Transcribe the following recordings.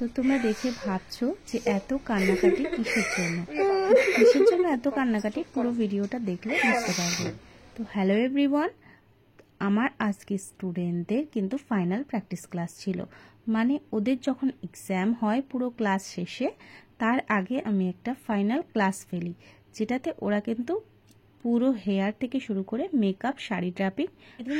তো তোমরা দেখে ভাবছো যে এত কান্নাকাটি কিসের জন্য? কিসের জন্য এত কান্নাকাটি পুরো ভিডিওটা দেখলে বুঝতে পারবে। তো হ্যালো এভরিওয়ান, আমার আজকে স্টুডেন্টদের কিন্তু ফাইনাল প্র্যাকটিস ক্লাস ছিল। মানে ওদের যখন এক্সাম হয় পুরো ক্লাস শেষে, তার আগে আমি একটা ফাইনাল ক্লাস ফেলি, যেটাতে ওরা কিন্তু পুরো হেয়ার থেকে শুরু করে মেকআপ, শাড়ি ড্রাপিং,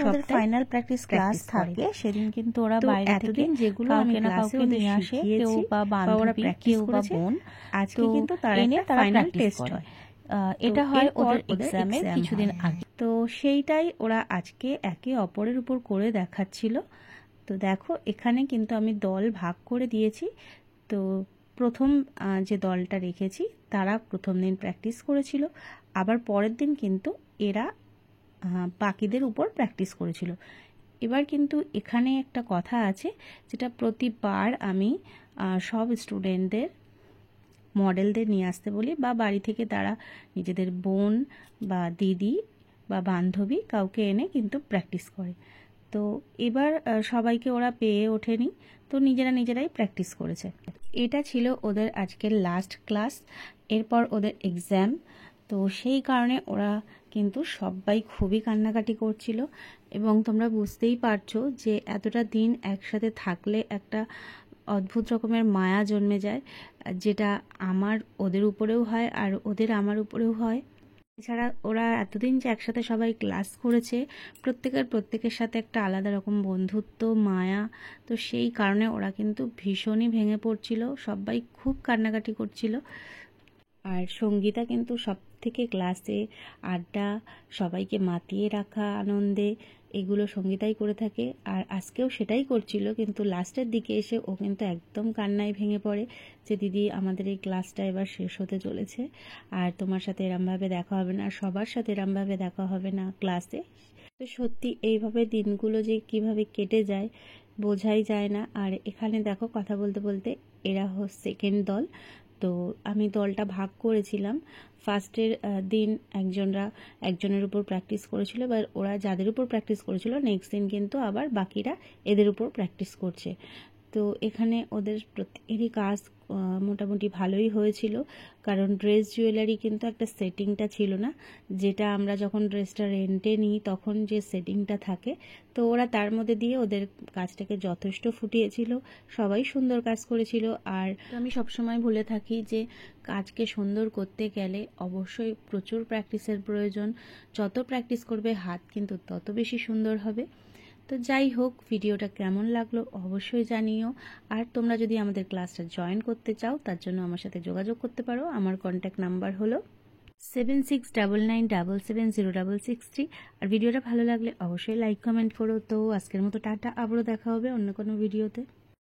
ওদের ফাইনাল প্র্যাকটিস ক্লাস থাকে। সেদিন কিন্তু ওরা বাইরে থেকে যেগুলো আমি ক্লাসে নিয়ে আসে, কেউ বা বান্ধবী, কেউ বা বোন, আজকে কিন্তু তারা ফাইনাল টেস্ট হয়। এটা হয় ওদের এক্সামের কিছুদিন আগে। তো সেইটাই ওরা আজকে একে অপরের উপর করে দেখাচ্ছিল। তো দেখো এখানে কিন্তু আমি দল ভাগ করে দিয়েছি। তো প্রথম যে দলটা রেখেছি তারা প্রথম দিন প্র্যাকটিস করেছিল, আবার পরের দিন কিন্তু এরা বাকিদের উপর প্র্যাকটিস করেছিল। এবার কিন্তু এখানে একটা কথা আছে, যেটা প্রতিবার আমি সব স্টুডেন্টদের মডেলদের নিয়ে আসতে বলি, বা বাড়ি থেকে তারা নিজেদের বোন বা দিদি বা বান্ধবী কাউকে এনে কিন্তু প্র্যাকটিস করে। তো এবার সবাইকে ওরা পেয়ে ওঠেনি, তো নিজেরাই প্র্যাকটিস করেছে। এটা ছিল ওদের আজকের লাস্ট ক্লাস, এরপর ওদের এক্সাম। তো সেই কারণে ওরা কিন্তু সবাই খুবই কান্নাকাটি করছিল, এবং তোমরা বুঝতেই পারছো যে এতটা দিন একসাথে থাকলে একটা অদ্ভুত রকমের মায়া জন্মে যায়, যেটা আমার ওদের উপরেও হয় আর ওদের আমার উপরেও হয়। এছাড়া ওরা এতদিন যে একসাথে সবাই ক্লাস করেছে, প্রত্যেকের সাথে একটা আলাদা রকম বন্ধুত্ব, মায়া। তো সেই কারণে ওরা কিন্তু ভীষণই ভেঙে পড়ছিল, সবাই খুব কান্নাকাটি করছিল। আর সঙ্গীতা কিন্তু সব থেকে ক্লাসে আড্ডা, সবাইকে মাতিয়ে রাখা আনন্দে, এগুলো সঙ্গীতাই করে থাকে। আর আজকেও সেটাই করছিল, কিন্তু লাস্টের দিকে এসে ও কিন্তু একদম কান্নায় ভেঙে পড়ে যে দিদি আমাদের এই ক্লাসটা এবার শেষ হতে চলেছে, আর তোমার সাথে এরমভাবে দেখা হবে না, সবার সাথে এরমভাবে দেখা হবে না ক্লাসে। তো সত্যি এইভাবে দিনগুলো যে কিভাবে কেটে যায় বোঝাই যায় না। আর এখানে দেখো কথা বলতে বলতে এরা সেকেন্ড দল। তো আমি দলটা ভাগ করেছিলাম। ফার্স্টের দিন একজনের উপর প্র্যাকটিস করেছিল, এবার ওরা যাদের উপর প্র্যাকটিস করেছিল নেক্সট দিন কিন্তু আবার বাকিরা এদের উপর প্র্যাকটিস করছে। তো এখানে ওদের প্রত্যেকেরই কাজ মোটামুটি ভালোই হয়েছিল, কারণ ড্রেস জুয়েলারি কিন্তু একটা সেটিংটা ছিল না, যেটা আমরা যখন ড্রেসটা রেন্টে নিই তখন যে সেটিংটা থাকে। তো ওরা তার মধ্যে দিয়ে ওদের কাজটাকে যথেষ্ট ফুটিয়েছিল, সবাই সুন্দর কাজ করেছিল। আর আমি সবসময় বলে থাকি যে কাজকে সুন্দর করতে গেলে অবশ্যই প্রচুর প্র্যাকটিসের প্রয়োজন। যত প্র্যাকটিস করবে হাত কিন্তু তত বেশি সুন্দর হবে। তো যাই হোক, ভিডিওটা কেমন লাগলো অবশ্যই জানিও। আর তোমরা যদি আমাদের ক্লাসটা জয়েন করতে চাও তার জন্য আমার সাথে যোগাযোগ করতে পারো। আমার কন্ট্যাক্ট নাম্বার হলো 7699770663। আর ভিডিওটা ভালো লাগলে অবশ্যই লাইক কমেন্ট করো। তো আজকের মতো টাটা, আবারও দেখা হবে অন্য কোনো ভিডিওতে।